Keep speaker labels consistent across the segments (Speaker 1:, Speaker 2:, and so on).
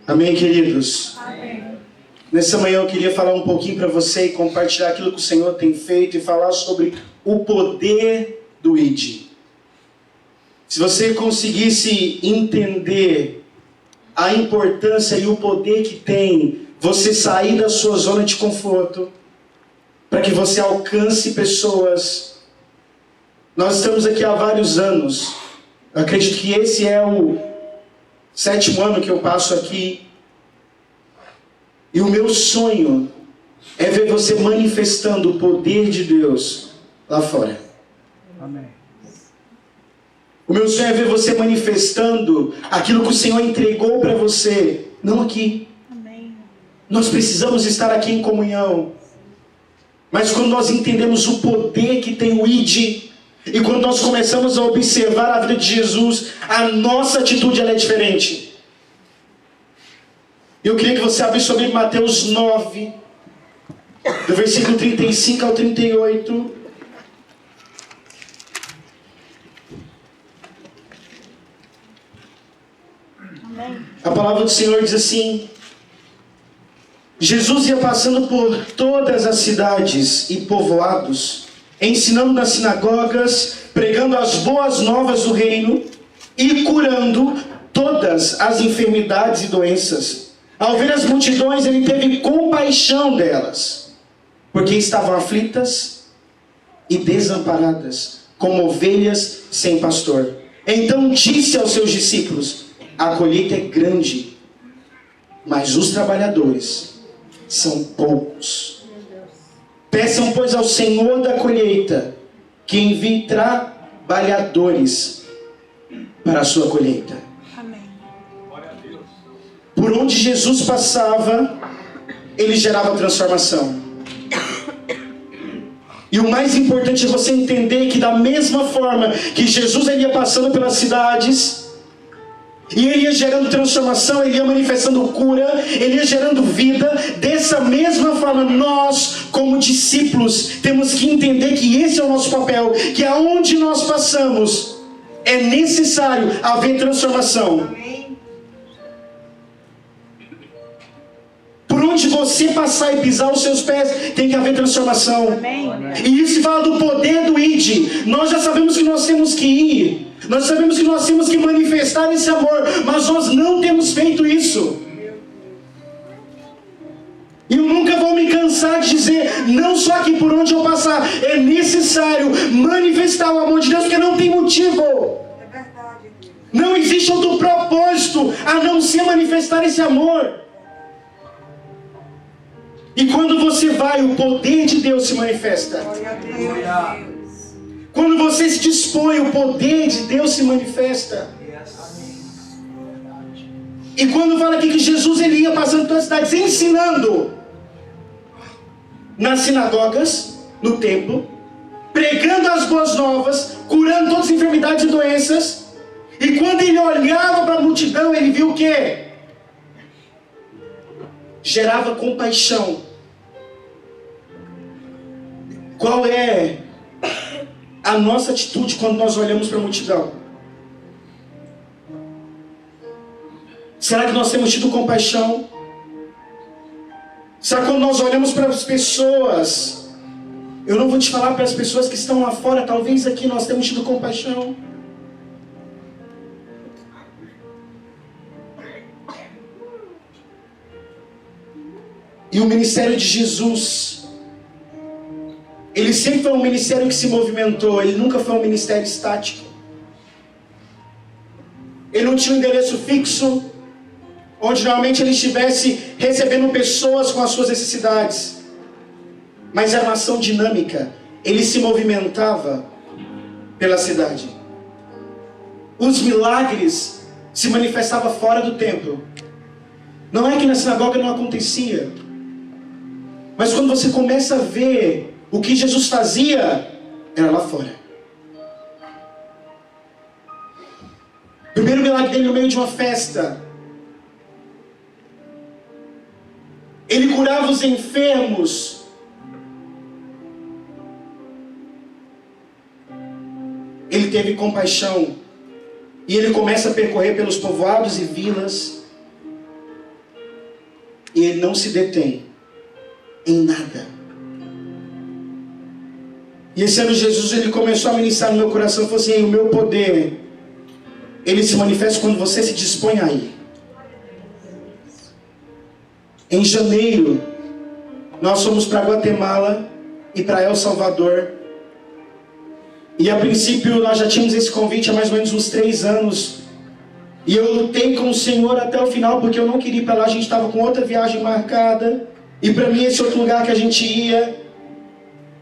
Speaker 1: Amém, queridos?
Speaker 2: Amém.
Speaker 1: Nessa manhã eu queria falar um pouquinho para você e compartilhar aquilo que o Senhor tem feito e falar sobre o poder do ID. Se você conseguisse entender a importância e o poder que tem você sair da sua zona de conforto, para que você alcance pessoas. Nós estamos aqui há vários anos. Eu acredito que esse é o 7º ano que eu passo aqui. E o meu sonho é ver você manifestando o poder de Deus lá fora.
Speaker 2: Amém.
Speaker 1: O meu sonho é ver você manifestando aquilo que o Senhor entregou para você, não aqui.
Speaker 2: Amém.
Speaker 1: Nós precisamos estar aqui em comunhão. Mas quando nós entendemos o poder que tem o ID, e quando nós começamos a observar a vida de Jesus, a nossa atitude ela é diferente. Eu queria que você abrisse sobre Mateus 9, do versículo 35 ao 38.
Speaker 2: Amém.
Speaker 1: A palavra do Senhor diz assim: Jesus ia passando por todas as cidades e povoados, ensinando nas sinagogas, pregando as boas novas do reino e curando todas as enfermidades e doenças. Ao ver as multidões, ele teve compaixão delas, porque estavam aflitas e desamparadas, como ovelhas sem pastor. Então disse aos seus discípulos: a colheita é grande, mas os trabalhadores são poucos. Peçam, pois, ao Senhor da colheita que envie trabalhadores para a sua colheita.
Speaker 2: Amém.
Speaker 1: Por onde Jesus passava, ele gerava transformação. E o mais importante é você entender que da mesma forma que Jesus ele ia passando pelas cidades, e ele ia gerando transformação, ele ia manifestando cura, ele ia gerando vida. Dessa mesma forma, nós, como discípulos, temos que entender que esse é o nosso papel, que aonde nós passamos, é necessário haver transformação. Por onde você passar e pisar os seus pés, tem que haver transformação.
Speaker 2: Amém.
Speaker 1: E isso fala do poder do ID. Nós já sabemos que nós temos que ir. Nós sabemos que nós temos que manifestar esse amor. Mas nós não temos feito isso. E eu nunca vou me cansar de dizer, não só que por onde eu passar, é necessário manifestar o amor de Deus, porque não tem motivo.
Speaker 3: É verdade.
Speaker 1: Não existe outro propósito a não ser manifestar esse amor. E quando você vai, o poder de Deus se manifesta.
Speaker 3: Glória a Deus.
Speaker 1: Quando você se dispõe, o poder de Deus se manifesta. E quando fala aqui que Jesus ele ia passando todas as cidades ensinando nas sinagogas, no templo, pregando as boas novas, curando todas as enfermidades e doenças. E quando ele olhava para a multidão, ele viu o quê? Gerava compaixão. Qual é a nossa atitude quando nós olhamos para a multidão? Será que nós temos tido compaixão? Será que quando nós olhamos para as pessoas, eu não vou te falar para as pessoas que estão lá fora, talvez aqui nós temos tido compaixão? E o ministério de Jesus, ele sempre foi um ministério que se movimentou, ele nunca foi um ministério estático. Ele não tinha um endereço fixo, onde normalmente ele estivesse recebendo pessoas com as suas necessidades. Mas era uma ação dinâmica, ele se movimentava pela cidade. Os milagres se manifestavam fora do templo. Não é que na sinagoga não acontecia. Mas quando você começa a ver o que Jesus fazia, era lá fora. O primeiro milagre dele no meio de uma festa. Ele curava os enfermos. Ele teve compaixão. E ele começa a percorrer pelos povoados e vilas. e Ele não se detém em nada. E esse ano Jesus, Ele começou a ministrar no meu coração, falou assim: o meu poder, Ele se manifesta quando você se dispõe a ir. Em janeiro, nós fomos para Guatemala e para El Salvador. E a princípio nós já tínhamos esse convite há mais ou menos uns 3 anos. E eu lutei com o Senhor até o final, porque eu não queria ir para lá. A gente estava com outra viagem marcada. E para mim esse outro lugar que a gente ia,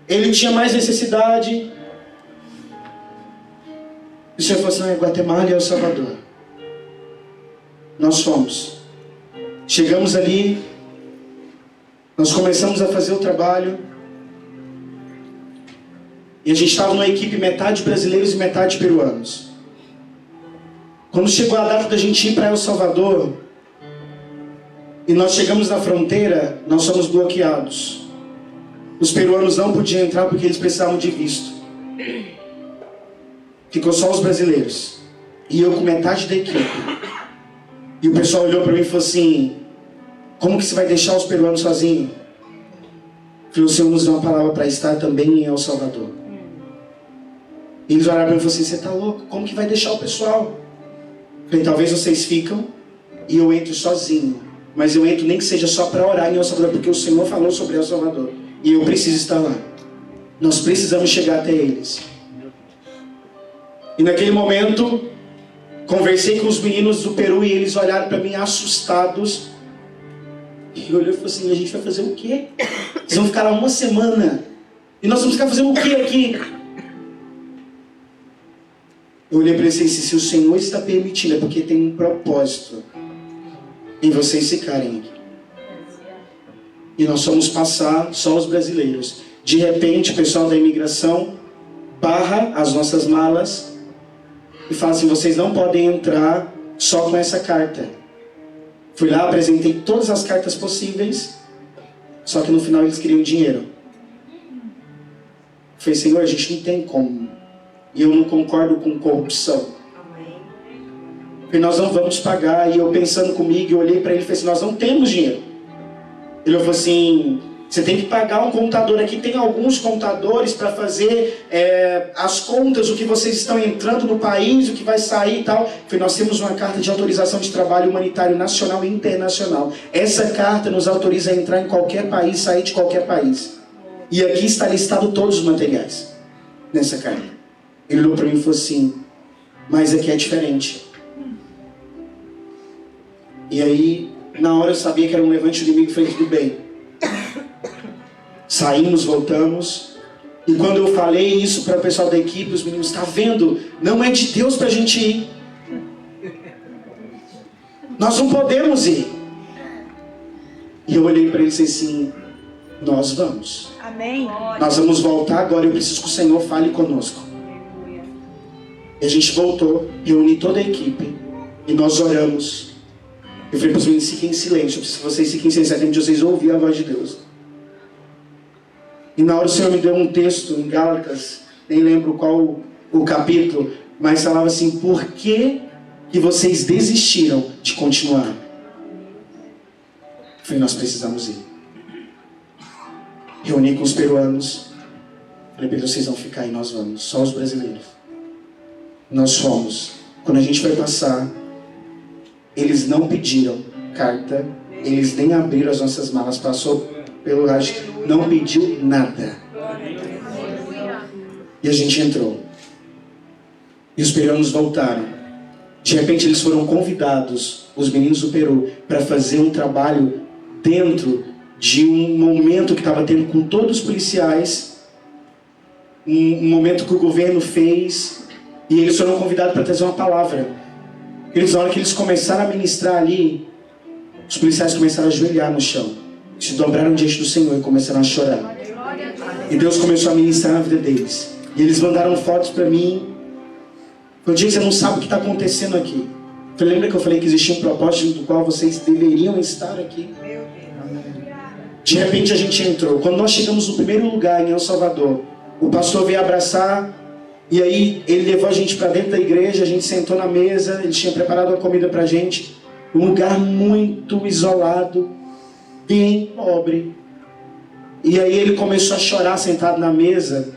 Speaker 1: ele tinha mais necessidade. E o Senhor falou assim: não, é Guatemala e El Salvador. Nós fomos. Chegamos ali, nós começamos a fazer o trabalho. E a gente estava numa equipe metade brasileiros e metade peruanos. Quando chegou a data da gente ir para El Salvador, e nós chegamos na fronteira, nós fomos bloqueados. Os peruanos não podiam entrar porque eles precisavam de visto. Ficou só os brasileiros. E eu com metade da equipe. E o pessoal olhou para mim e falou assim: como que você vai deixar os peruanos sozinhos? Eu falei: o Senhor nos deu uma palavra para estar também em El Salvador. E eles olharam para mim e falaram assim: você está louco? Como que vai deixar o pessoal? Eu falei: talvez vocês ficam e eu entro sozinho. Mas eu entro nem que seja só para orar em El Salvador, porque o Senhor falou sobre El Salvador. E eu preciso estar lá. Nós precisamos chegar até eles. E naquele momento, conversei com os meninos do Peru e eles olharam para mim assustados. E eu olhei e falei assim: a gente vai fazer o quê? Vocês vão ficar lá 1 semana. E nós vamos ficar fazendo o quê aqui? Eu olhei para eles e disse: se o Senhor está permitindo, é porque tem um propósito em vocês ficarem aqui. E nós fomos passar, só os brasileiros. De repente, o pessoal da imigração barra as nossas malas e fala assim: vocês não podem entrar só com essa carta. Fui lá, apresentei todas as cartas possíveis, só que no final eles queriam dinheiro. Falei: Senhor, a gente não tem como. E eu não concordo com corrupção. Falei: nós não vamos pagar. E eu pensando comigo, eu olhei para ele e falei assim: nós não temos dinheiro. Ele falou assim: você tem que pagar um contador aqui. Tem alguns contadores para fazer as contas, o que vocês estão entrando no país, o que vai sair e tal. Eu falei: nós temos uma carta de autorização de trabalho humanitário nacional e internacional. Essa carta nos autoriza a entrar em qualquer país, sair de qualquer país. E aqui está listado todos os materiais nessa carta. Ele olhou para mim e falou assim: mas aqui é diferente. E aí, na hora eu sabia que era um levante do inimigo. Falei: tudo bem. Saímos, voltamos. E quando eu falei isso para o pessoal da equipe, os meninos: está vendo? Não é de Deus para a gente ir. Nós não podemos ir. E eu olhei para eles e disse assim: nós vamos.
Speaker 2: Amém.
Speaker 1: Nós vamos voltar agora. Eu preciso que o Senhor fale conosco. E a gente voltou, reuni toda a equipe e nós oramos. Eu falei para os meninos: fiquem em silêncio. Se vocês fiquem em silêncio, até que vocês ouvirem a voz de Deus. E na hora o Senhor me deu um texto em Gálatas, nem lembro qual o capítulo, mas falava assim: por que vocês desistiram de continuar? Eu falei: nós precisamos ir. Reuni com os peruanos. Falei para eles: vocês vão ficar e nós vamos. Só os brasileiros. Nós fomos. Quando a gente foi passar, eles não pediram carta, eles nem abriram as nossas malas. Passou pelo rádio, não pediu nada. E a gente entrou. E os peruanos voltaram. De repente eles foram convidados, os meninos do Peru, para fazer um trabalho dentro de um momento que estava tendo com todos os policiais. Um momento que o governo fez. E eles foram convidados para trazer uma palavra. Na hora que eles começaram a ministrar ali, os policiais começaram a ajoelhar no chão, se dobraram diante do Senhor e começaram a chorar. E Deus começou a ministrar na vida deles. E eles mandaram fotos para mim. Eu disse: você não sabe o que está acontecendo aqui. Eu lembra que eu falei que existia um propósito do qual vocês deveriam estar aqui? De repente a gente entrou. Quando nós chegamos no primeiro lugar em El Salvador, o pastor veio abraçar. E aí ele levou a gente para dentro da igreja. A gente sentou na mesa. Ele tinha preparado uma comida para a gente. Um lugar muito isolado. bem pobre. E aí ele começou a chorar sentado na mesa.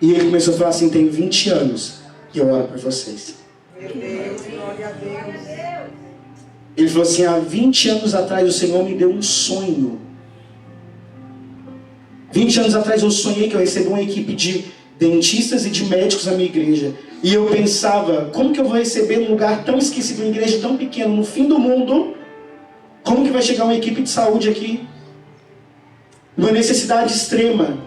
Speaker 1: E ele começou a falar assim: tem 20 anos que eu oro por vocês.
Speaker 3: Meu Deus, glória a Deus.
Speaker 1: Ele falou assim: há 20 anos atrás o Senhor me deu um sonho. 20 anos atrás eu sonhei que eu recebi uma equipe de dentistas e de médicos na minha igreja. E eu pensava: como que eu vou receber um lugar tão esquecido, uma igreja tão pequena, no fim do mundo? Como que vai chegar uma equipe de saúde aqui? Uma necessidade extrema.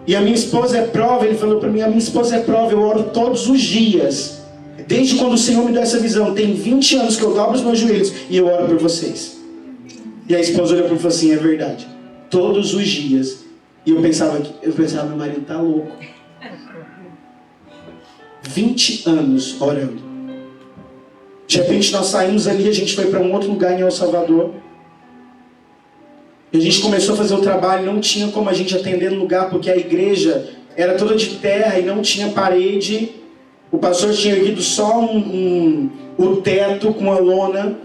Speaker 1: E a minha esposa é prova. Ele falou para mim: a minha esposa é prova, eu oro todos os dias. Desde quando o Senhor me deu essa visão, tem 20 anos que eu dobro os meus joelhos e eu oro por vocês. E a esposa olhou para mim e falou assim: é verdade, todos os dias. E eu pensava, meu marido está louco. 20 anos orando. De repente nós saímos ali, a gente foi para um outro lugar em El Salvador. E a gente começou a fazer o trabalho, não tinha como a gente atender no lugar, porque a igreja era toda de terra e não tinha parede. O pastor tinha erguido só o teto com a lona.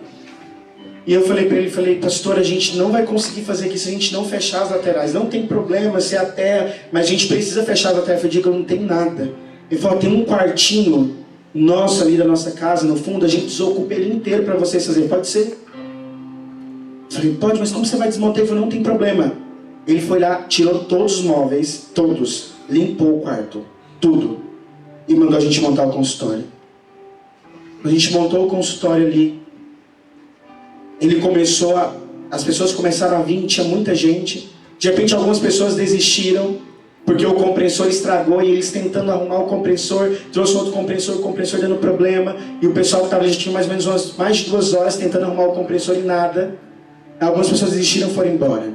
Speaker 1: E eu falei para ele, pastor, a gente não vai conseguir fazer aqui se a gente não fechar as laterais. Não tem problema se é a terra, mas a gente precisa fechar as laterais. Eu falei: que eu não tenho nada. Ele falou: tem um quartinho nosso ali da nossa casa, no fundo, a gente desocupa ele inteiro para vocês fazerem. Pode ser? Eu falei: pode, mas como você vai desmontar? Ele falou: não tem problema. Ele foi lá, tirou todos os móveis, todos, limpou o quarto, tudo, e mandou a gente montar o consultório. A gente montou o consultório ali. Ele começou as pessoas começaram a vir, tinha muita gente. De repente algumas pessoas desistiram, porque o compressor estragou, e eles tentando arrumar o compressor, trouxe outro compressor, o compressor dando problema, e o pessoal que estava, já tinha mais ou menos mais de 2 horas tentando arrumar o compressor e nada. Algumas pessoas desistiram e foram embora.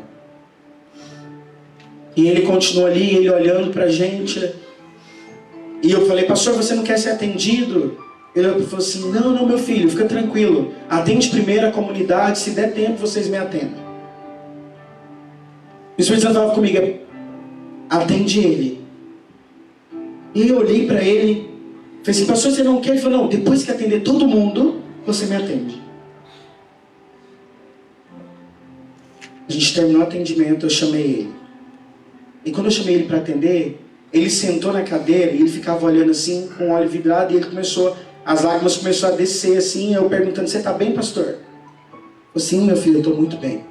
Speaker 1: E ele continuou ali, ele olhando pra gente. E eu falei: pastor, você não quer ser atendido? Ele falou assim: não, meu filho, fica tranquilo. Atende primeiro a comunidade, se der tempo vocês me atendem. O Espírito Santo falava comigo: atende ele. E eu olhei para ele, falei assim: pastor, você não quer? Ele falou: não, depois que atender todo mundo, você me atende. A gente terminou o atendimento, eu chamei ele. E quando eu chamei ele para atender, ele sentou na cadeira e ele ficava olhando assim, com o olho vidrado, e ele começou, as lágrimas começaram a descer assim, eu perguntando: você está bem, pastor? Eu falei: sim, meu filho, eu estou muito bem.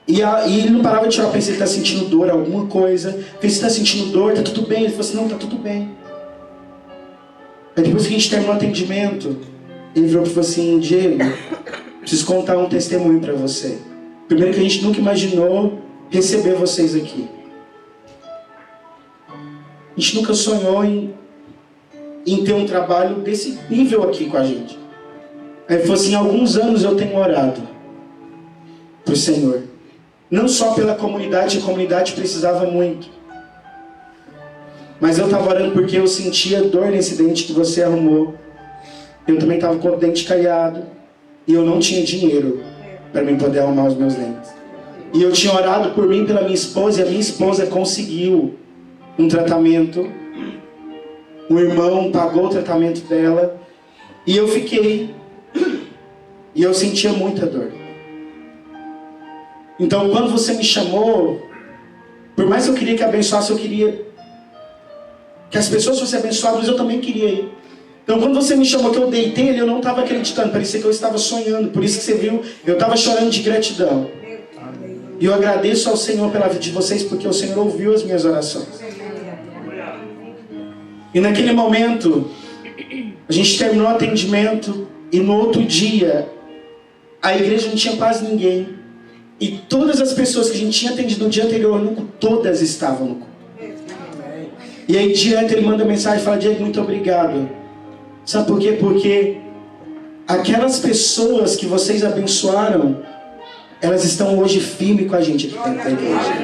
Speaker 1: E ele não parava de chorar. Eu pensei: ele está sentindo dor, alguma coisa. Eu pensei: você está sentindo dor? Está tudo bem? Ele falou assim: não, está tudo bem. Aí depois que a gente terminou o atendimento, ele virou e falou assim: Diego, preciso contar um testemunho para você. Primeiro, que a gente nunca imaginou receber vocês aqui. A gente nunca sonhou em ter um trabalho desse nível aqui com a gente. Aí ele falou assim: há alguns anos eu tenho orado para o Senhor. Não só pela comunidade, a comunidade precisava muito. Mas eu estava orando porque eu sentia dor nesse dente que você arrumou. Eu também estava com o dente caiado. E eu não tinha dinheiro para mim poder arrumar os meus dentes. E eu tinha orado por mim e pela minha esposa, e a minha esposa conseguiu um tratamento. O irmão pagou o tratamento dela. E eu fiquei. E eu sentia muita dor. Então, quando você me chamou, por mais que eu queria que abençoasse, eu queria que as pessoas fossem abençoadas, mas eu também queria ir. Então, quando você me chamou, que eu deitei ele, eu não estava acreditando, parecia que eu estava sonhando. Por isso que você viu, eu estava chorando de gratidão. E eu agradeço ao Senhor pela vida de vocês, porque o Senhor ouviu as minhas orações. E naquele momento, a gente terminou o atendimento, e no outro dia, a igreja não tinha quase ninguém. E todas as pessoas que a gente tinha atendido no dia anterior, todas estavam no culto. E aí direto ele manda mensagem e fala: Diego, muito obrigado. Sabe por quê? Porque aquelas pessoas que vocês abençoaram, elas estão hoje firmes com a gente aqui dentro da igreja.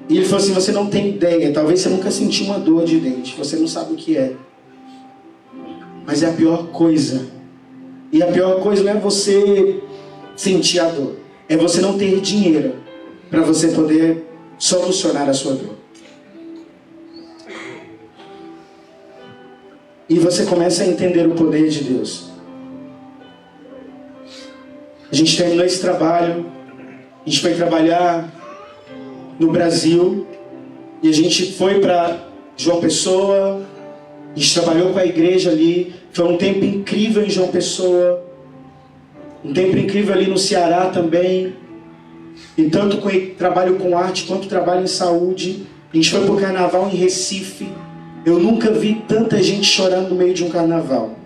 Speaker 1: E ele falou assim: você não tem ideia, talvez você nunca sentiu uma dor de dente, você não sabe o que é. Mas é a pior coisa. E a pior coisa não é você sentir a dor, é você não ter dinheiro para você poder solucionar a sua dor. E você começa a entender o poder de Deus. A gente terminou esse trabalho, a gente foi trabalhar no Brasil, e a gente foi para João Pessoa, a gente trabalhou com a igreja ali, foi um tempo incrível em João Pessoa, um tempo incrível ali no Ceará também, e tanto com trabalho com arte quanto trabalho em saúde. A gente foi para o carnaval em Recife. Eu nunca vi tanta gente chorando no meio de um carnaval.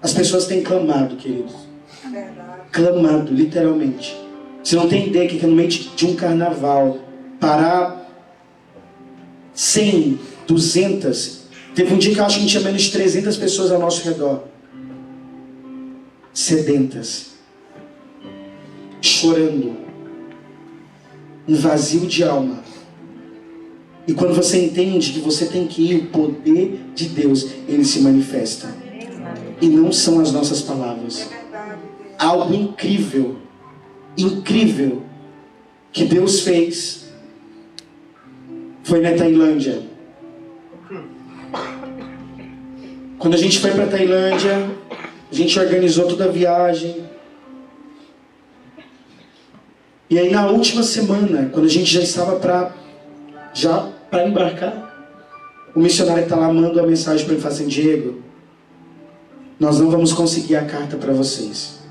Speaker 1: As pessoas têm clamado, queridos. Clamado, literalmente. Você não tem ideia que no meio de um carnaval, parar 100, 200... Teve um dia que eu acho que tinha menos de 300 pessoas ao nosso redor. Sedentas. Chorando. Um vazio de alma. E quando você entende que você tem que ir, o poder de Deus, ele se manifesta. E não são as nossas palavras. Algo incrível, incrível, que Deus fez, foi na Tailândia. Quando a gente foi para a Tailândia, a gente organizou toda a viagem. E aí na última semana, quando a gente já estava para embarcar, o missionário está lá, manda uma mensagem para ele, fala assim: Diego, nós não vamos conseguir a carta para vocês.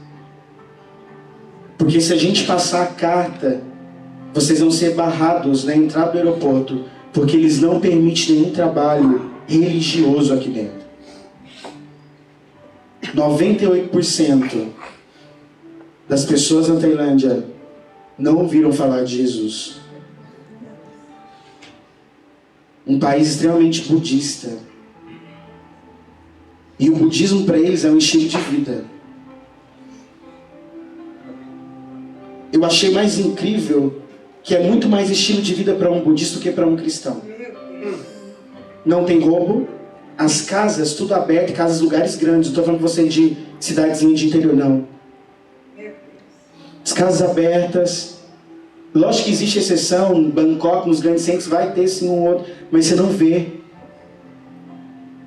Speaker 1: Porque se a gente passar a carta, vocês vão ser barrados na entrada do aeroporto, porque eles não permitem nenhum trabalho religioso aqui dentro. 98% das pessoas na Tailândia não ouviram falar de Jesus. Um país extremamente budista. E o budismo para eles é um estilo de vida. Eu achei mais incrível que é muito mais estilo de vida para um budista do que para um cristão. Não tem roubo. As casas, tudo aberto, casas, lugares grandes. Não estou falando com você de cidadezinha de interior, não. As casas abertas. Lógico que existe exceção, em Bangkok, nos grandes centros, vai ter sim um outro, mas você não vê.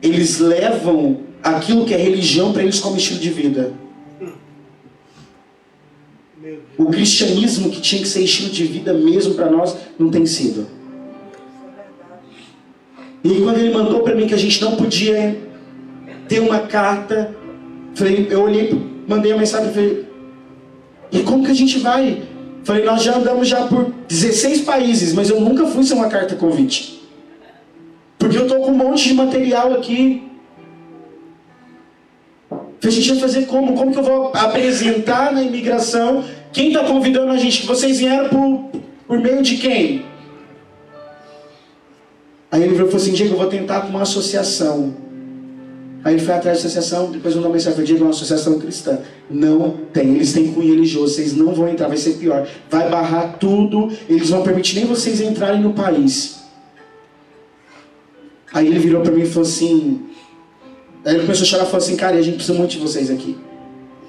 Speaker 1: Eles levam aquilo que é religião para eles como estilo de vida. O cristianismo, que tinha que ser estilo de vida mesmo para nós, não tem sido. E quando ele mandou para mim que a gente não podia ter uma carta, eu olhei, mandei uma mensagem e falei: e como que a gente vai? Falei: nós já andamos por 16 países, mas eu nunca fui sem uma carta convite. Porque eu estou com um monte de material aqui. A gente vai fazer como? Como que eu vou apresentar na imigração? Quem está convidando a gente? Que vocês vieram por meio de quem? Aí ele falou assim: Diego, eu vou tentar com uma associação. Aí ele foi atrás da associação, depois mandou uma mensagem: Diego, é uma associação cristã. Não tem, eles têm cunho religioso, vocês não vão entrar, vai ser pior. Vai barrar tudo, eles não vão permitir nem vocês entrarem no país. Aí ele virou para mim e falou assim... Aí ele começou a chorar e falou assim: cara, a gente precisa muito de vocês aqui.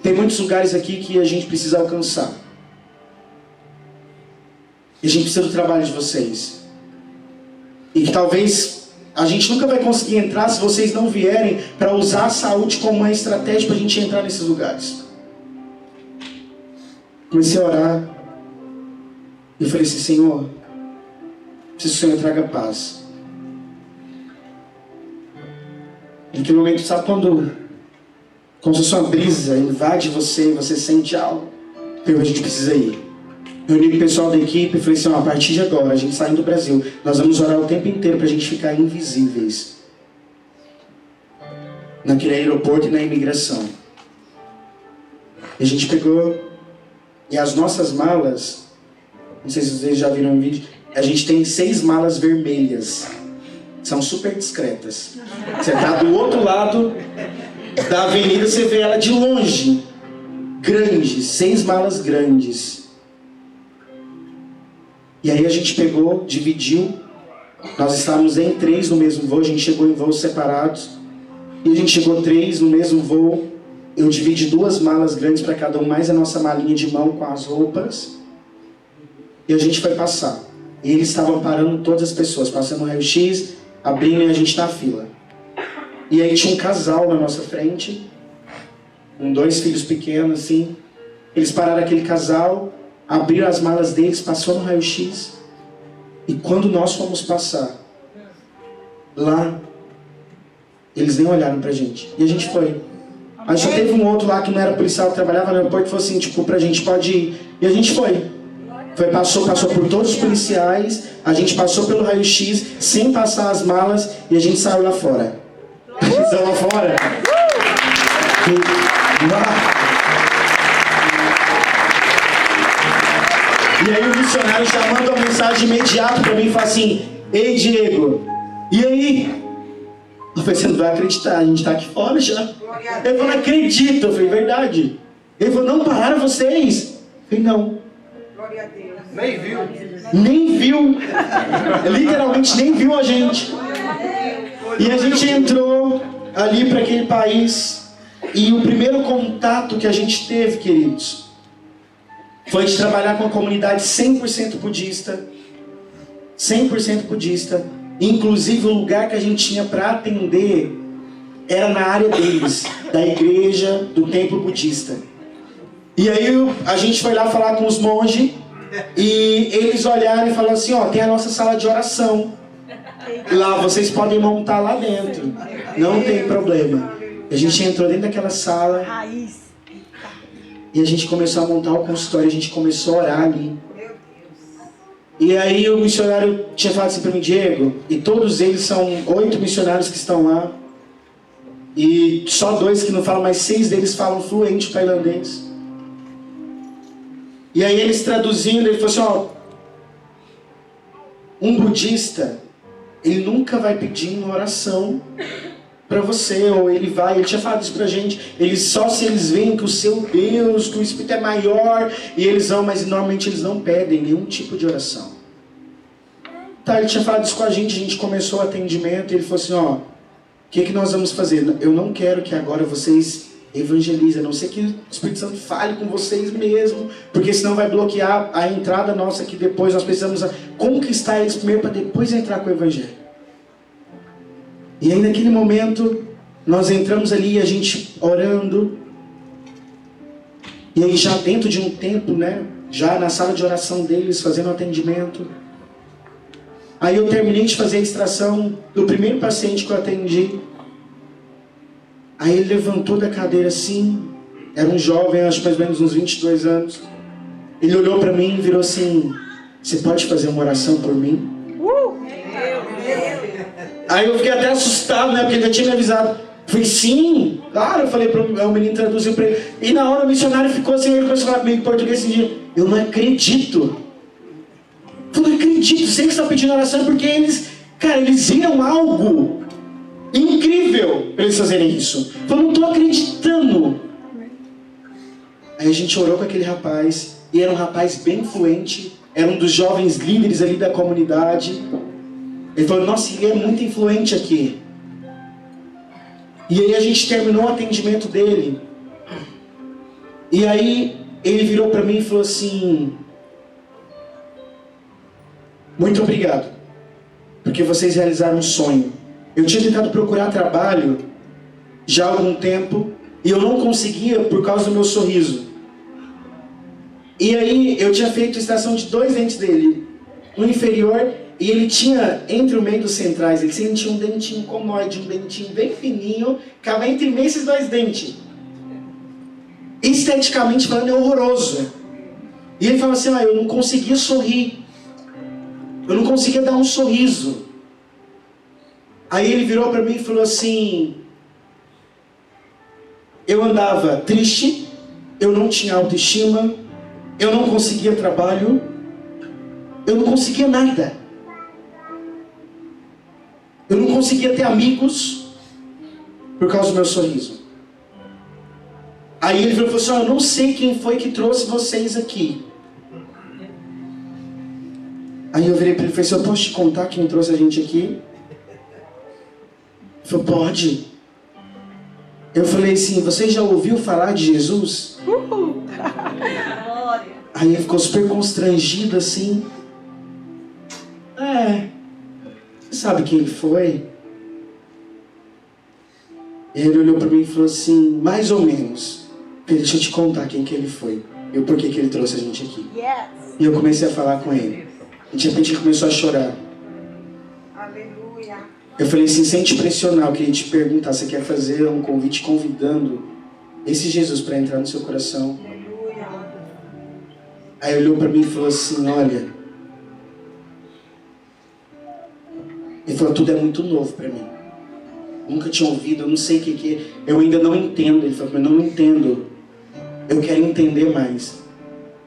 Speaker 1: Tem muitos lugares aqui que a gente precisa alcançar. E a gente precisa do trabalho de vocês. E que talvez a gente nunca vai conseguir entrar se vocês não vierem para usar a saúde como uma estratégia para a gente entrar nesses lugares. Comecei a orar. E falei assim: Senhor, preciso que o Senhor traga paz. Naquele momento, sabe quando como se fosse uma brisa invade você, você sente algo? A gente precisa ir. Reuni com o pessoal da equipe e falei assim: a partir de agora, a gente saindo do Brasil, nós vamos orar o tempo inteiro para a gente ficar invisíveis naquele aeroporto e na imigração. E a gente pegou, e as nossas malas, não sei se vocês já viram o vídeo, a gente tem 6 malas vermelhas. São super discretas. Você está do outro lado da avenida, você vê ela de longe. Grande, 6 malas grandes. E aí a gente pegou, dividiu. Nós estávamos em 3 no mesmo voo, a gente chegou em voos separados. E a gente chegou 3 no mesmo voo. Eu dividi 2 malas grandes para cada um, mais a nossa malinha de mão com as roupas. E a gente foi passar. E eles estavam parando todas as pessoas, passando o raio-x, abrindo e a gente na fila. E aí tinha um casal na nossa frente. com 2 filhos pequenos, assim. Eles pararam aquele casal, abriram as malas deles, passou no raio-x. E quando nós fomos passar, lá, eles nem olharam pra gente. E a gente foi. Aí só teve um outro lá que não era policial, que trabalhava no aeroporto, que falou assim, tipo, pra gente, pode ir. E a gente foi. Passou por todos os policiais, a gente passou pelo raio-x, sem passar as malas, e a gente saiu lá fora. Saiu lá fora. E aí o missionário já manda uma mensagem imediata pra mim e fala assim: ei, Diego, e aí? Eu falei: você não vai acreditar, a gente tá aqui fora já. Ele falou: não acredito. Eu falei: verdade. Ele falou: não pararam vocês? Eu falei: não.
Speaker 3: Glória a Deus.
Speaker 2: Nem viu.
Speaker 1: Nem viu. Literalmente nem viu a gente. E a gente entrou ali para aquele país. E o primeiro contato que a gente teve, queridos, foi de trabalhar com uma comunidade 100% budista. 100% budista. Inclusive o lugar que a gente tinha para atender era na área deles, da igreja, do templo budista. E aí a gente foi lá falar com os monges. E eles olharam e falaram assim: ó, tem a nossa sala de oração lá, vocês podem montar lá dentro, não tem problema. A gente entrou dentro daquela sala e a gente começou a montar o consultório, a gente começou a orar ali. E aí o missionário tinha falado assim para mim: Diego, e todos eles são 8 missionários que estão lá, e só 2 que não falam, mas 6 deles falam fluente tailandês. E aí eles traduzindo, ele falou assim: ó, um budista, ele nunca vai pedir uma oração para você, ou ele tinha falado isso pra gente, só se eles veem que o seu Deus, que o Espírito é maior, e eles vão, mas normalmente eles não pedem nenhum tipo de oração. Tá, ele tinha falado isso com a gente começou o atendimento, e ele falou assim: ó, o que nós vamos fazer? Eu não quero que agora vocês evangelizem, a não ser que o Espírito Santo fale com vocês mesmo, porque senão vai bloquear a entrada nossa, que depois nós precisamos conquistar eles primeiro para depois entrar com o Evangelho. E aí naquele momento nós entramos ali, a gente orando, e aí já dentro de um templo, né, já na sala de oração deles, fazendo atendimento. Aí eu terminei de fazer a extração do primeiro paciente que eu atendi. Aí ele levantou da cadeira assim, era um jovem, acho mais ou menos uns 22 anos. Ele olhou para mim e virou assim: você pode fazer uma oração por mim? Aí eu fiquei até assustado, né, porque ele já tinha me avisado. Eu falei: sim, claro. Eu falei para o menino, traduziu para ele. E na hora o missionário ficou assim, ele começou a falar comigo em português assim: eu não acredito. Eu não acredito, sei que você está pedindo oração, porque eles viram algo incrível para eles fazerem isso. Eu não estou acreditando. Aí a gente orou com aquele rapaz, e era um rapaz bem influente, era um dos jovens líderes ali da comunidade. Ele falou: nossa, ele é muito influente aqui. E aí a gente terminou o atendimento dele. E aí ele virou para mim e falou assim: muito obrigado, porque vocês realizaram um sonho. Eu tinha tentado procurar trabalho já há algum tempo, e eu não conseguia por causa do meu sorriso. E aí eu tinha feito a extração de 2 dentes dele, no inferior, e ele tinha, entre o meio dos centrais, ele tinha um dentinho conoide, um dentinho bem fininho, ficava entre meio esses 2 dentes. Esteticamente falando, é horroroso. E ele falou assim: eu não conseguia sorrir, eu não conseguia dar um sorriso. Aí ele virou para mim e falou assim: eu andava triste, eu não tinha autoestima, eu não conseguia trabalho, eu não conseguia nada. Eu não conseguia ter amigos por causa do meu sorriso. Aí ele falou assim: eu não sei quem foi que trouxe vocês aqui. Aí eu virei para ele e falei assim: eu posso te contar quem trouxe a gente aqui? Ele falou: pode. Eu falei assim: você já ouviu falar de Jesus? Aí ele ficou super constrangido assim. Você sabe quem ele foi? E ele olhou para mim e falou assim: mais ou menos. deixa eu te contar quem que ele foi. E o porquê que ele trouxe a gente aqui.
Speaker 2: Yes.
Speaker 1: E eu comecei a falar com ele. E de repente ele começou a chorar.
Speaker 3: Aleluia.
Speaker 1: Eu falei assim, sem te pressionar, eu queria te perguntar, você quer fazer um convite convidando esse Jesus para entrar no seu coração?
Speaker 3: Aleluia.
Speaker 1: Aí ele olhou para mim e falou assim, olha, ele falou, tudo é muito novo para mim. Nunca tinha ouvido, eu não sei o que é, eu ainda não entendo. Ele falou, mas não entendo, eu quero entender mais.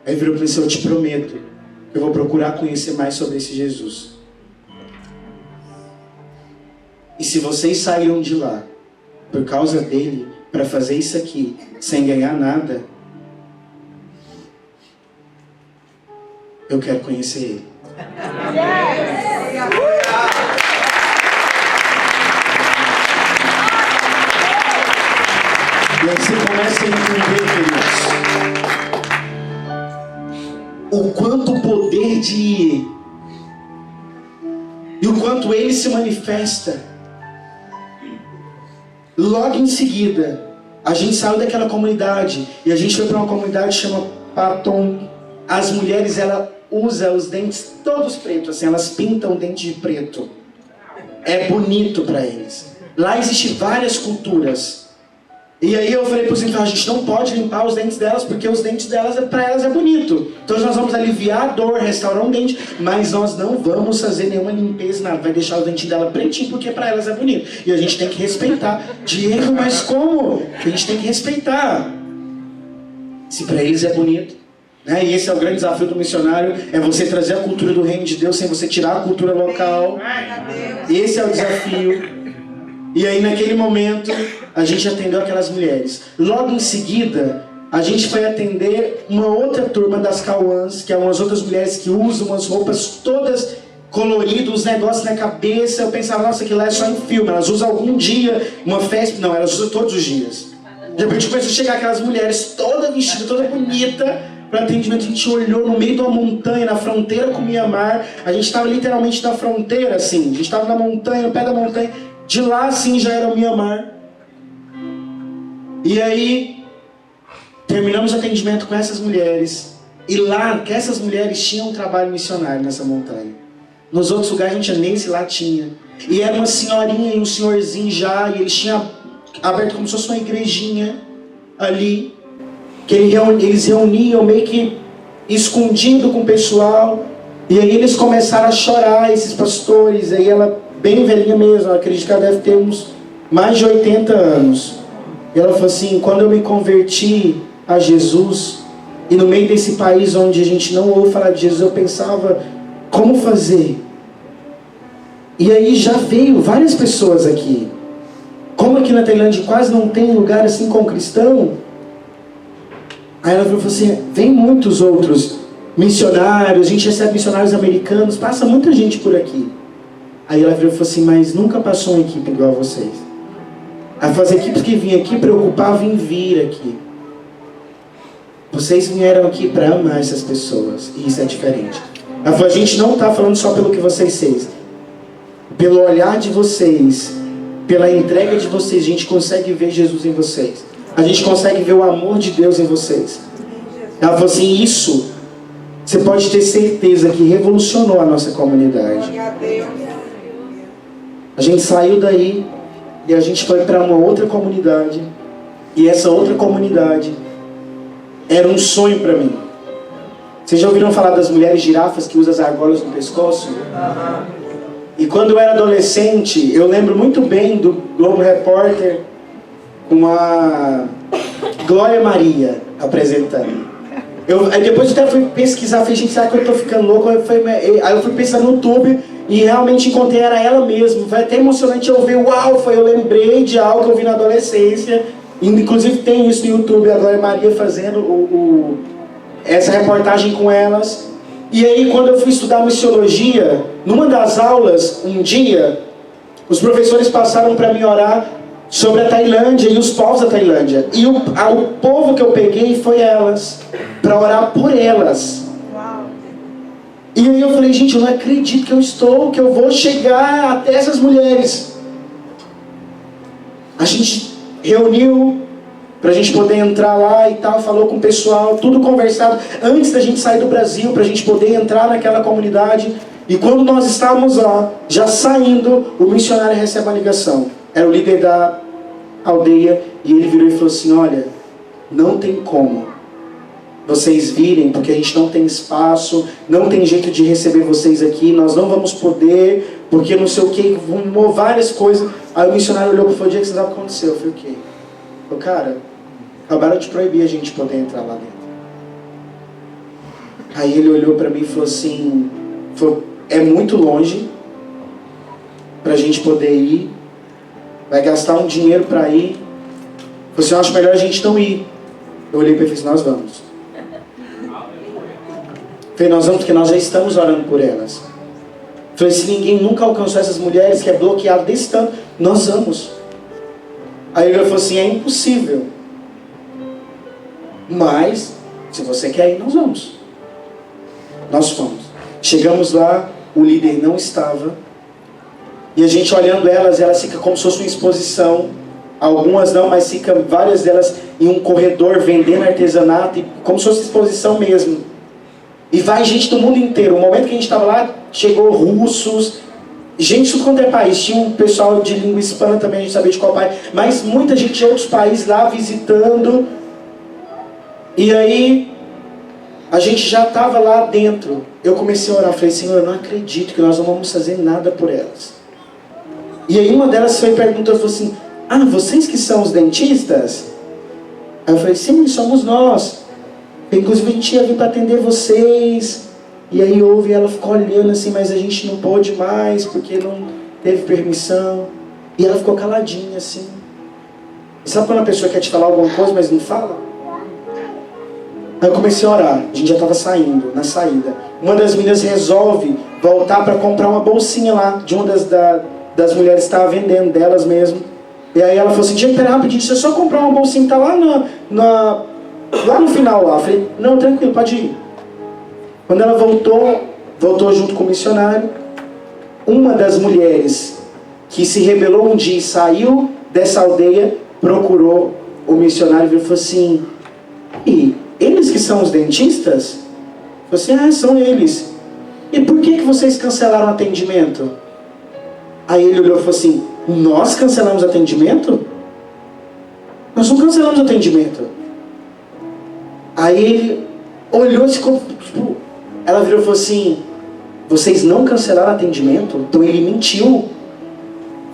Speaker 1: Aí virou para mim assim, eu te prometo, eu vou procurar conhecer mais sobre esse Jesus. E se vocês saíram de lá por causa dele, para fazer isso aqui, sem ganhar nada, eu quero conhecer ele. E aí você começa a entender, queridos, o quanto o poder de ir e o quanto ele se manifesta. Logo em seguida, a gente saiu daquela comunidade e a gente foi para uma comunidade que chama Paton. As mulheres, elas usam os dentes todos pretos, assim, elas pintam o dente de preto. É bonito para eles. Lá existem várias culturas. E aí eu falei para os irmãos, a gente não pode limpar os dentes delas, porque os dentes delas, para elas é bonito. Então nós vamos aliviar a dor, restaurar um dente, mas nós não vamos fazer nenhuma limpeza, nada. Vai deixar o dente dela pretinho, porque para elas é bonito. E a gente tem que respeitar. Diego, mas como? A gente tem que respeitar. Se para eles é bonito. Né? E esse é o grande desafio do missionário, é você trazer a cultura do reino de Deus, sem você tirar a cultura local. Esse é o desafio. E aí naquele momento a gente atendeu aquelas mulheres. Logo em seguida a gente foi atender uma outra turma das Cauãs, que é umas outras mulheres que usam umas roupas todas coloridas, os negócios na cabeça. Eu pensava, nossa, aquilo lá é só em filme. Elas usam algum dia, uma festa. Não, elas usam todos os dias. De repente começou a chegar aquelas mulheres toda vestida, toda bonita para atendimento. A gente olhou no meio de uma montanha, na fronteira com o Mianmar. A gente estava literalmente na fronteira, assim. A gente estava na montanha, no pé da montanha. De lá, assim, já era o Mianmar. E aí, terminamos o atendimento com essas mulheres. E lá, que essas mulheres tinham um trabalho missionário nessa montanha. Nos outros lugares não tinha, nem se lá tinha. E era uma senhorinha e um senhorzinho já, e eles tinham aberto como se fosse uma igrejinha ali. Que eles reuniam meio que escondido com o pessoal. E aí eles começaram a chorar, esses pastores. Aí ela, bem velhinha mesmo, eu acredito que ela deve ter uns mais de 80 anos. E ela falou assim, quando eu me converti a Jesus, e no meio desse país onde a gente não ouve falar de Jesus, eu pensava, como fazer? E aí já veio várias pessoas aqui. Como aqui na Tailândia quase não tem lugar assim com cristão, aí ela falou assim, vem muitos outros missionários, a gente recebe missionários americanos, passa muita gente por aqui. Aí ela falou assim, mas nunca passou uma equipe igual a vocês. As equipes que vinham aqui preocupavam em vir aqui. Vocês vieram aqui para amar essas pessoas, e isso é diferente. Ela falou, a gente não está falando só pelo que vocês fez. Pelo olhar de vocês, pela entrega de vocês, a gente consegue ver Jesus em vocês. A gente consegue ver o amor de Deus em vocês. Ela falou assim, isso, você pode ter certeza que revolucionou a nossa comunidade. A gente saiu daí e a gente foi para uma outra comunidade. E essa outra comunidade era um sonho para mim. Vocês já ouviram falar das mulheres girafas que usam as argolas no pescoço? E quando eu era adolescente, eu lembro muito bem do Globo Repórter com a Glória Maria apresentando. Aí depois eu até fui pesquisar, falei, gente, será que eu tô ficando louco? Aí eu fui pensar no YouTube e realmente encontrei, era ela mesma. Foi até emocionante eu ver, uau, eu lembrei de algo que eu vi na adolescência. Inclusive tem isso no YouTube, a Glória Maria fazendo essa reportagem com elas. E aí quando eu fui estudar missiologia, numa das aulas, um dia, os professores passaram para mim orar sobre a Tailândia e os povos da Tailândia. E o povo que eu peguei foi elas, para orar por elas.
Speaker 3: Uau.
Speaker 1: E aí eu falei, gente, eu não acredito que eu vou chegar até essas mulheres. A gente reuniu pra gente poder entrar lá e tal, falou com o pessoal, tudo conversado, antes da gente sair do Brasil, pra gente poder entrar naquela comunidade. E quando nós estávamos lá, já saindo, o missionário recebe uma ligação. Era o líder da aldeia, e ele virou e falou assim: olha, não tem como vocês virem, porque a gente não tem espaço, não tem jeito de receber vocês aqui, nós não vamos poder, porque não sei o que, várias coisas. Aí o missionário olhou para o falou: o dia que você sabe o que aconteceu? Eu falei: o quê? Falei: cara, acabaram de proibir a gente poder entrar lá dentro. Aí ele olhou para mim e falou assim, é muito longe para a gente poder ir, vai gastar um dinheiro para ir. Falei assim: eu acho melhor a gente não ir. Eu olhei para ele e falei: nós vamos. Falei: nós vamos porque nós já estamos orando por elas. Falei: se ninguém nunca alcançou essas mulheres, que é bloqueado desse tanto, nós vamos. Aí ele falou assim: é impossível. Mas, se você quer ir, nós vamos. Nós fomos. Chegamos lá, o líder não estava. E a gente olhando elas ficam como se fosse uma exposição. Algumas não, mas ficam várias delas em um corredor vendendo artesanato, como se fosse exposição mesmo. E vai gente do mundo inteiro. O momento que a gente estava lá, chegou russos, gente de quanto é país. Tinha um pessoal de língua hispana também, a gente sabia de qual país. Mas muita gente de outros países lá visitando. E aí, a gente já estava lá dentro. Eu comecei a orar, falei: Senhor, eu não acredito que nós não vamos fazer nada por elas. E aí uma delas foi perguntando, falou assim: ah, vocês que são os dentistas? Aí eu falei: sim, somos nós. Inclusive a gente ia vir para atender vocês. E aí houve, ela ficou olhando assim: mas a gente não pôde mais, porque não teve permissão. E ela ficou caladinha assim. Sabe quando a pessoa quer te falar alguma coisa, mas não fala? Aí eu comecei a orar, a gente já estava saindo, na saída. Uma das meninas resolve voltar para comprar uma bolsinha lá, de uma das mulheres que estava vendendo, delas mesmo. E aí ela falou assim: gente, pera rapidinho, deixa eu só comprar uma bolsinha que tá lá lá no final lá. Eu falei: não, tranquilo, pode ir. Quando ela voltou junto com o missionário. Uma das mulheres que se rebelou um dia e saiu dessa aldeia, procurou o missionário e falou assim: e eles que são os dentistas? Eu falei assim: ah, são eles. E por que vocês cancelaram o atendimento? Aí ele olhou e falou assim: nós cancelamos o atendimento? Nós não cancelamos o atendimento. Aí ele olhou e ficou, ela virou e falou assim: vocês não cancelaram o atendimento? Então ele mentiu.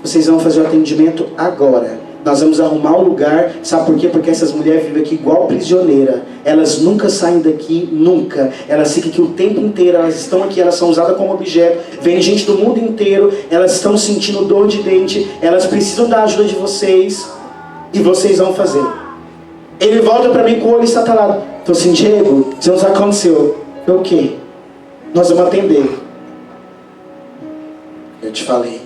Speaker 1: Vocês vão fazer o atendimento agora. Nós vamos arrumar um lugar. Sabe por quê? Porque essas mulheres vivem aqui igual prisioneira. Elas nunca saem daqui, nunca. Elas ficam aqui o tempo inteiro. Elas estão aqui, elas são usadas como objeto. Vem gente do mundo inteiro. Elas estão sentindo dor de dente. Elas precisam da ajuda de vocês. E vocês vão fazer. Ele volta para mim com o olho estatalado. Falou assim: Diego, você não sabe o que aconteceu. Eu: o quê? Nós vamos atender. Eu te falei.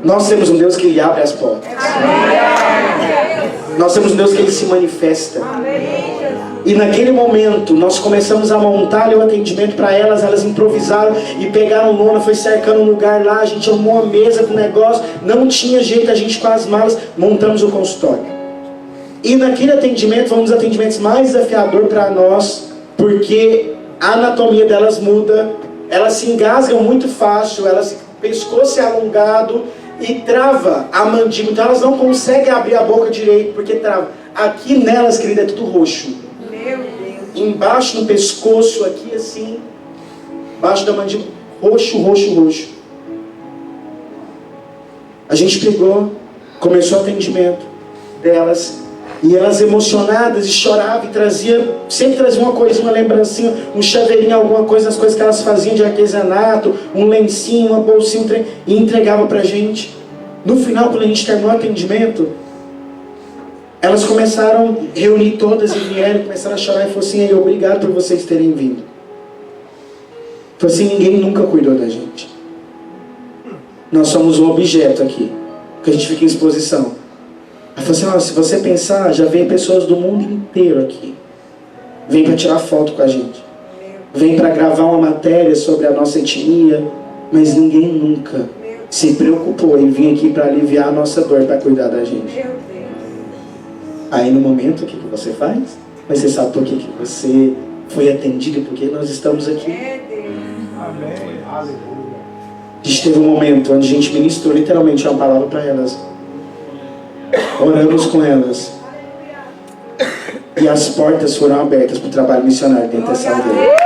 Speaker 1: Nós temos um Deus que Ele abre as portas. Nós temos um Deus que Ele se manifesta. E naquele momento nós começamos a montar o atendimento para elas. Elas improvisaram e pegaram lona, foi cercando um lugar lá. A gente arrumou uma mesa com negócio. Não tinha jeito, a gente com as malas montamos o consultório. E naquele atendimento foi um dos atendimentos mais desafiadores para nós, porque a anatomia delas muda. Elas se engasgam muito fácil, o pescoço é alongado e trava a mandíbula. Então elas não conseguem abrir a boca direito porque trava. Aqui nelas, querida, é tudo roxo.
Speaker 3: Meu Deus.
Speaker 1: Embaixo no pescoço, aqui assim, embaixo da mandíbula, roxo, roxo, roxo. A gente pegou, começou o atendimento delas. E elas emocionadas e choravam e sempre traziam uma coisa, uma lembrancinha, um chaveirinho, alguma coisa, as coisas que elas faziam de artesanato, um lencinho, uma bolsinha, e entregavam pra gente. No final, quando a gente terminou o atendimento, elas começaram a reunir todas e vieram, começaram a chorar e falaram assim: obrigado por vocês terem vindo. Falei assim: ninguém nunca cuidou da gente. Nós somos um objeto aqui, que a gente fica em exposição. Ela falou assim: se você pensar, já vem pessoas do mundo inteiro aqui. Vem para tirar foto com a gente. Vem para gravar uma matéria sobre a nossa etnia. Mas ninguém nunca se preocupou em vir aqui para aliviar a nossa dor, para cuidar da gente.
Speaker 3: Meu Deus.
Speaker 1: Aí no momento, o que você faz? Mas você sabe por que você foi atendido, porque nós estamos aqui.
Speaker 3: É Deus.
Speaker 2: Amém. Aleluia.
Speaker 1: A gente teve um momento onde a gente ministrou literalmente uma palavra para elas. Oramos com elas. E as portas foram abertas para o trabalho missionário dentro dessa aldeia.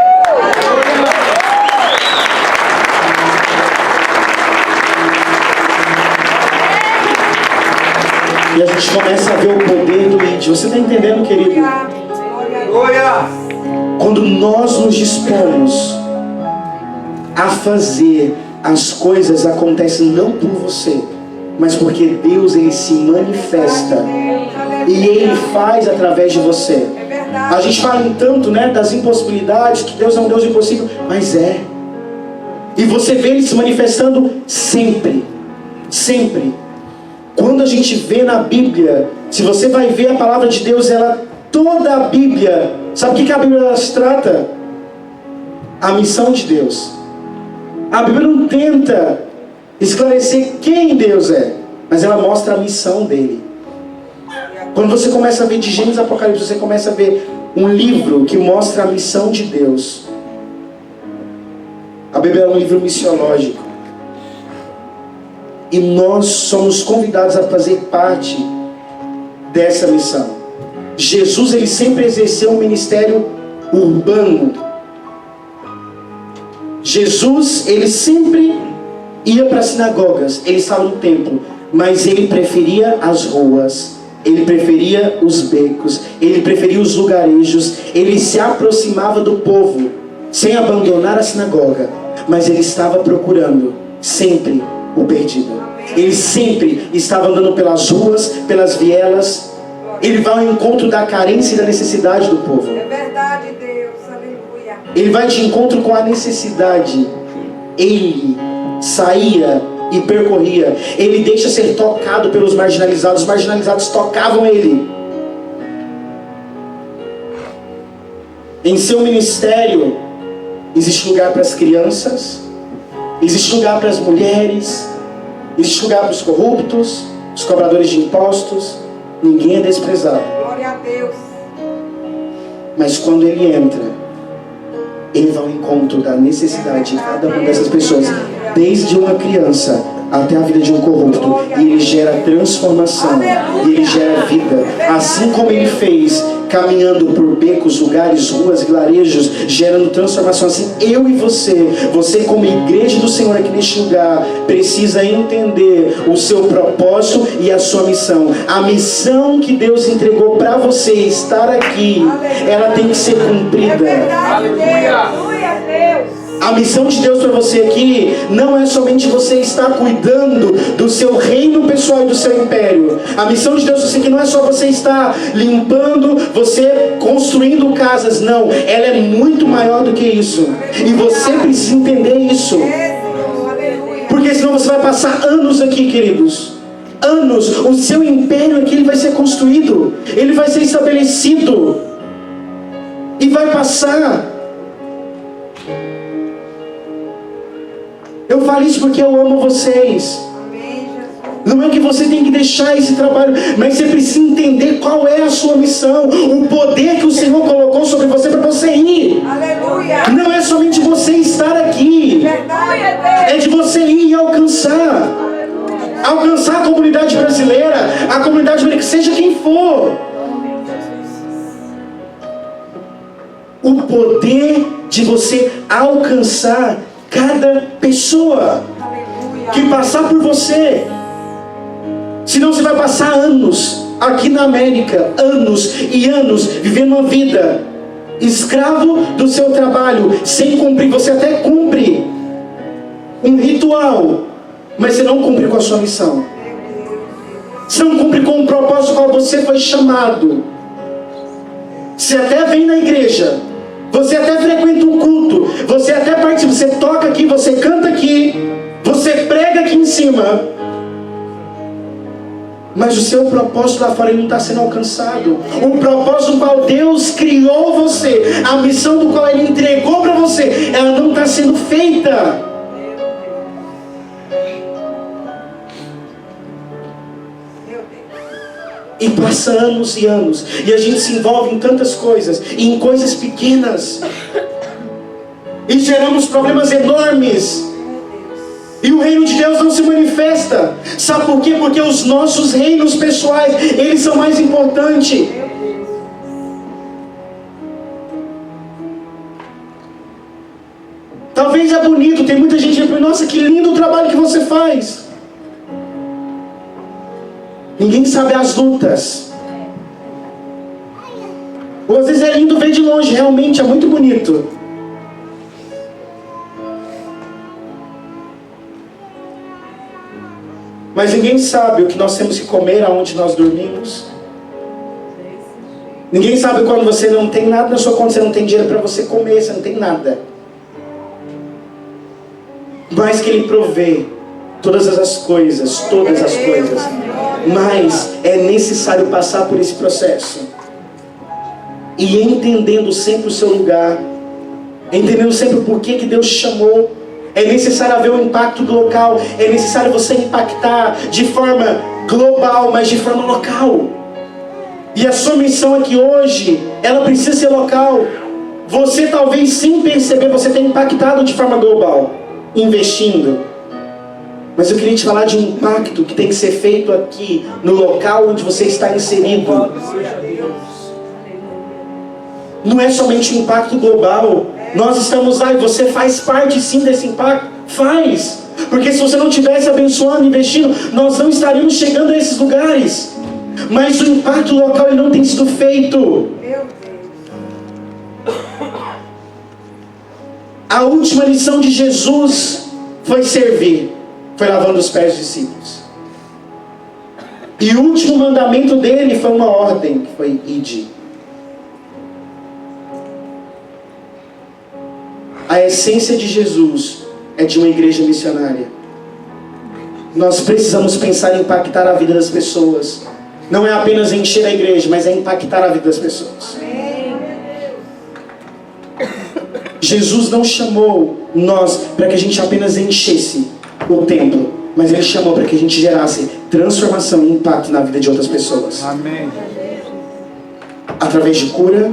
Speaker 1: E a gente começa a ver o poder do ID. Você está entendendo, querido?
Speaker 3: Glória.
Speaker 1: Quando nós nos dispomos a fazer, as coisas acontecem não por você, mas porque Deus, Ele se manifesta e Ele faz através de você.
Speaker 3: É verdade.
Speaker 1: A gente fala em tanto, né, das impossibilidades, que Deus é um Deus impossível, mas é. E você vê Ele se manifestando sempre, sempre. Quando a gente vê na Bíblia, se você vai ver a palavra de Deus, toda a Bíblia, sabe o que a Bíblia se trata? A missão de Deus. A Bíblia não tenta esclarecer quem Deus é, mas ela mostra a missão dele. Quando você começa a ver de Gênesis a Apocalipse, você começa a ver um livro que mostra a missão de Deus. A Bíblia é um livro missiológico. E nós somos convidados a fazer parte dessa missão. Jesus, ele sempre exerceu um ministério urbano. Jesus, ele sempre ia para as sinagogas, ele estava no templo, mas ele preferia as ruas, ele preferia os becos, ele preferia os lugarejos, ele se aproximava do povo, sem abandonar a sinagoga, mas ele estava procurando sempre o perdido. Ele sempre estava andando pelas ruas, pelas vielas. Ele vai ao encontro da carência e da necessidade do povo.
Speaker 3: É verdade, Deus. Aleluia.
Speaker 1: Ele vai de encontro com a necessidade. Ele saía e percorria. Ele deixa ser tocado pelos marginalizados. Os marginalizados tocavam ele. Em seu ministério existe lugar para as crianças, existe lugar para as mulheres, existe lugar para os corruptos, os cobradores de impostos. Ninguém é desprezado.
Speaker 3: Glória a Deus.
Speaker 1: Mas quando ele entra, ele vai ao encontro da necessidade de cada uma dessas pessoas, desde uma criança até a vida de um corrupto, e ele gera transformação, e ele gera vida, assim como ele fez, caminhando por becos, lugares, ruas, vilarejos, gerando transformação. Assim, eu e você como igreja do Senhor aqui neste lugar, precisa entender o seu propósito e a sua missão. A missão que Deus entregou para você estar aqui, ela tem que ser cumprida.
Speaker 3: É verdade, Deus. Glória a Deus.
Speaker 1: A missão de Deus para você aqui não é somente você estar cuidando do seu reino pessoal e do seu império. A missão de Deus para você aqui não é só você estar limpando, você construindo casas. Não, ela é muito maior do que isso. E você precisa entender isso.
Speaker 3: É, Senhor. Aleluia.
Speaker 1: Porque senão você vai passar anos aqui, queridos. Anos. O seu império aqui ele vai ser construído. Ele vai ser estabelecido. E vai passar. Eu falo isso porque eu amo vocês.
Speaker 3: Amém, Jesus.
Speaker 1: Não é que você tem que deixar esse trabalho, mas você precisa entender qual é a sua missão, o poder que o Senhor colocou sobre você para você ir.
Speaker 3: Aleluia.
Speaker 1: Não é somente você estar aqui,
Speaker 3: Verdade,
Speaker 1: é de você ir e alcançar. Alcançar a comunidade brasileira, a comunidade americana, seja quem for. O poder de você alcançar cada pessoa que passar por você. Senão você vai passar anos aqui na América, anos e anos, vivendo uma vida escravo do seu trabalho, sem cumprir. Você até cumpre um ritual, mas você não cumpre com a sua missão. Você não cumpre com o propósito ao qual você foi chamado. Você até vem na igreja, você até frequenta um culto, você até participa, você toca aqui, você canta aqui, você prega aqui em cima, mas o seu propósito lá fora ele não está sendo alcançado. O propósito do qual Deus criou você, a missão do qual Ele entregou para você, ela não está sendo feita. E passa anos e anos, e a gente se envolve em tantas coisas, e em coisas pequenas, e geramos problemas enormes, e o reino de Deus não se manifesta. Sabe por quê? Porque os nossos reinos pessoais, eles são mais importantes. Talvez é bonito, tem muita gente que fala, nossa, que lindo o trabalho que você faz. Ninguém sabe as lutas. Ou às vezes é lindo ver de longe, realmente é muito bonito. Mas ninguém sabe o que nós temos que comer, aonde nós dormimos. Ninguém sabe quando você não tem nada na sua conta, você não tem dinheiro para você comer, você não tem nada. Mas que Ele provê todas as coisas, mas é necessário passar por esse processo, e entendendo sempre o seu lugar, entendendo sempre o porquê que Deus te chamou. É necessário haver um impacto do local, é necessário você impactar de forma global, mas de forma local. E a sua missão aqui hoje, ela precisa ser local. Você talvez sem perceber, você tem impactado de forma global, investindo. Mas eu queria te falar de um impacto que tem que ser feito aqui, no local onde você está inserido. Não é somente um impacto global. Nós estamos lá e você faz parte sim desse impacto. Faz. Porque se você não estivesse abençoando, investindo, nós não estaríamos chegando a esses lugares. Mas o impacto local ele não tem sido feito. A última lição de Jesus foi servir. Foi lavando os pés dos discípulos. E o último mandamento dele foi uma ordem, que foi ide. A essência de Jesus é de uma igreja missionária. Nós precisamos pensar em impactar a vida das pessoas. Não é apenas encher a igreja, mas é impactar a vida das pessoas. Jesus não chamou nós para que a gente apenas enchesse o templo, mas Ele chamou para que a gente gerasse transformação e impacto na vida de outras pessoas.
Speaker 2: Amém.
Speaker 1: Através de cura,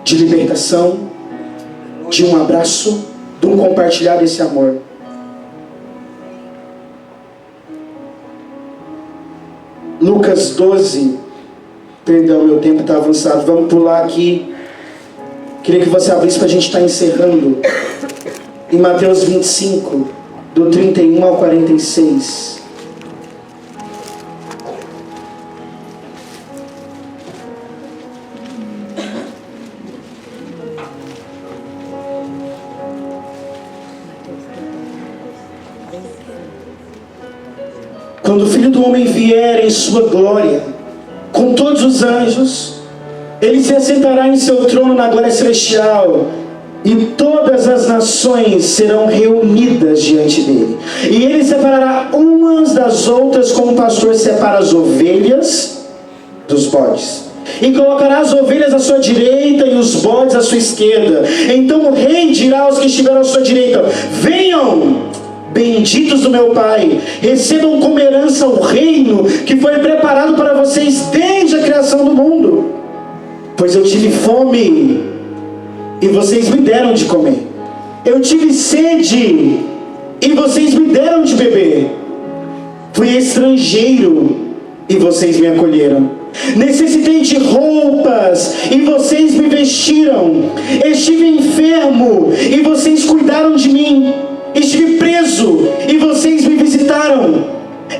Speaker 1: de libertação, de um abraço, de um compartilhar desse amor. Lucas 12, perdão, meu tempo está avançado, vamos pular aqui. Queria que você abrisse para a gente estar encerrando. Em Mateus 25, do 31 ao 46. Quando o Filho do Homem vier em sua glória, com todos os anjos, Ele se assentará em seu trono na glória celestial, e todas as nações serão reunidas diante dele. E ele separará umas das outras, como o pastor separa as ovelhas dos bodes. E colocará as ovelhas à sua direita e os bodes à sua esquerda. Então o rei dirá aos que estiverem à sua direita: venham, benditos do meu Pai, recebam como herança o reino que foi preparado para vocês desde a criação do mundo. Pois eu tive fome e vocês me deram de comer. Eu tive sede e vocês me deram de beber. Fui estrangeiro e vocês me acolheram. Necessitei de roupas e vocês me vestiram. Estive enfermo e vocês cuidaram de mim. Estive preso e vocês me visitaram.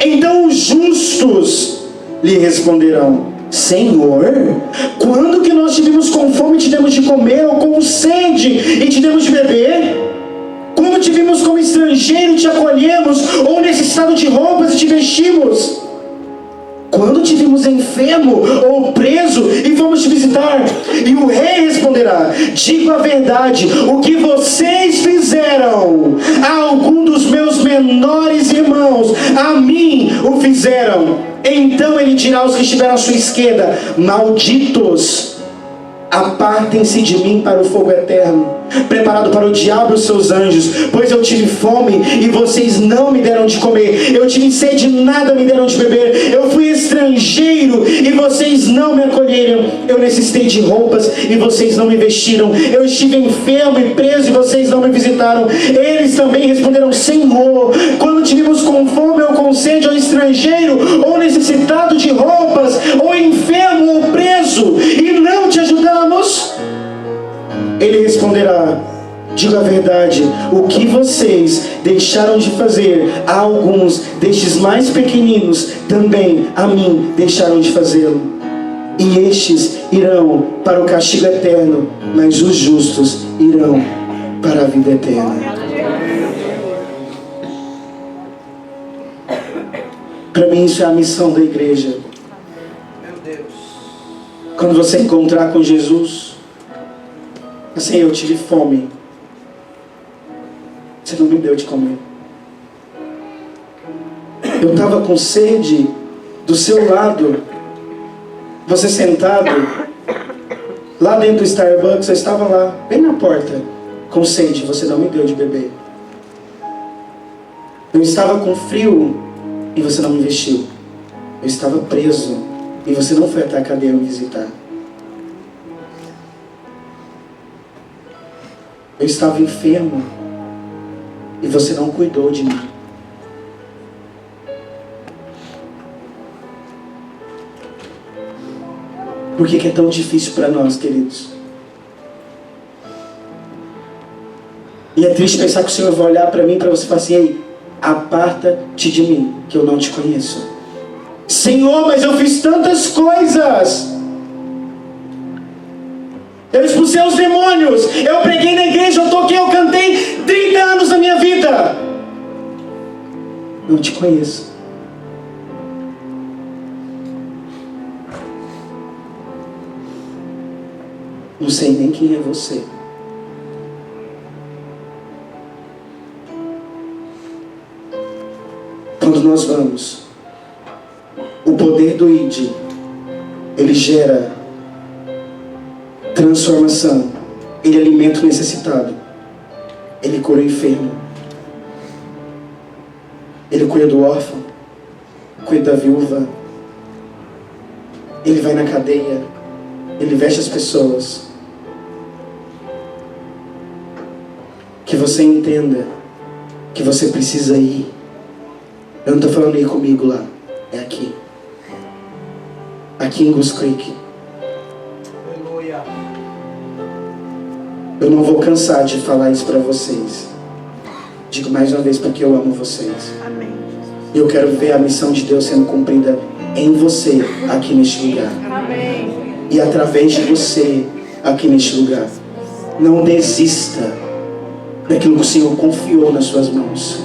Speaker 1: Então os justos lhe responderão: Senhor, quando que nós tivemos com fome e te demos de comer, ou com sede e te demos de beber? Quando te vimos como estrangeiro e te acolhemos, ou necessitado de roupas e te vestimos? Quando te vimos enfermo ou preso e fomos te visitar? E o rei responderá: digo a verdade, o que vocês fizeram a algum dos meus menores irmãos, a mim o fizeram. Então ele dirá aos que estiveram à sua esquerda: malditos, apartem-se de mim para o fogo eterno, preparado para o diabo e os seus anjos, pois eu tive fome e vocês não me deram de comer, eu tive sede e nada me deram de beber, eu fui estrangeiro e vocês não me acolheram, eu necessitei de roupas e vocês não me vestiram, eu estive enfermo e preso e vocês não me visitaram. Eles também responderam: Senhor, quando tivemos com fome ou com sede, ou estrangeiro, ou necessitado de roupas, ou enfermo ou preso, e não te ajudamos? Ele responderá: digo a verdade, o que vocês deixaram de fazer a alguns destes mais pequeninos, também a mim deixaram de fazê-lo. E estes irão para o castigo eterno, mas os justos irão para a vida eterna. Para mim isso é a missão da igreja.
Speaker 2: Meu Deus.
Speaker 1: Quando você encontrar com Jesus, assim, eu tive fome, você não me deu de comer. Eu estava com sede do seu lado, você sentado lá dentro do Starbucks, eu estava lá, bem na porta, com sede, você não me deu de beber. Eu estava com frio e você não me vestiu. Eu estava preso e você não foi até a cadeia me visitar. Eu estava enfermo e você não cuidou de mim. Por que é tão difícil para nós, queridos? E é triste pensar que o Senhor vai olhar para mim, para você e falar assim: ei, aparta-te de mim, que eu não te conheço. Senhor, mas eu fiz tantas coisas. Eu expulsei os demônios, eu preguei na igreja, eu toquei, eu cantei 30 anos da minha vida. Não te conheço. Não sei nem quem é você. Quando nós vamos, o poder do ID, ele gera transformação, ele alimenta o necessitado, ele cura o enfermo, ele cuida do órfão, cuida da viúva, ele vai na cadeia, ele veste as pessoas. Que você entenda que você precisa ir. Eu não estou falando ir comigo lá, é aqui. Aqui em Goose Creek.
Speaker 2: Aleluia.
Speaker 1: Eu não vou cansar de falar isso para vocês. Digo mais uma vez porque eu amo vocês.
Speaker 3: Amém.
Speaker 1: E eu quero ver a missão de Deus sendo cumprida em você, aqui neste lugar.
Speaker 3: Amém.
Speaker 1: E através de você, aqui neste lugar. Não desista daquilo que o Senhor confiou nas suas mãos.